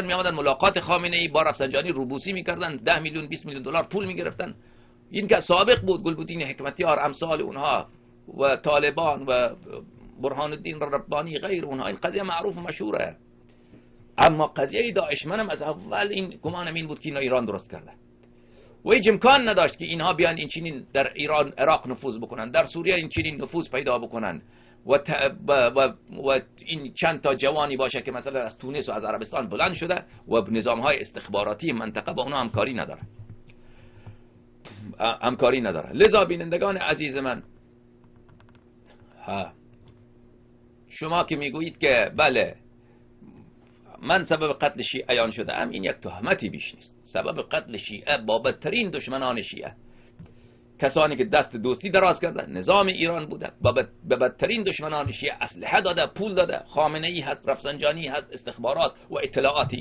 می آمدن ملاقات خامنه ای با رفسنجانی روبوسی میکردن، 10 میلیون 20 میلیون دلار پول میگرفتن. این که سابق بود، گلبدین حکمتیار امثال اونها و طالبان و برهان الدین ربانی غیر اونها، این قضیه معروف و مشهوره. اما قضیه داعش منم از اول این گمانم این بود که اینا ایران درست کرده و هیچ امکان نداشت که اینها بیان این چنین در ایران عراق نفوذ بکنن، در سوریه این چنین نفوذ پیدا بکنن و این چند تا جوانی باشه که مثلا از تونس و از عربستان بلند شده و نظام‌های استخباراتی منطقه با اونها همکاری نداره. لذا بینندگان عزیز من، شما که میگویید که بله من سبب قتل شیعیان شده ام، این یک تهمتی بیش نیست. سبب قتل شیعه با بدترین دشمنان شیعه، کسانی که دست دوستی دراز کردن، نظام ایران بوده، به بدترین دشمنان شیعه اسلحه داده، پول داده. خامنه ای هست، رفسنجانی هست، استخبارات و اطلاعاتی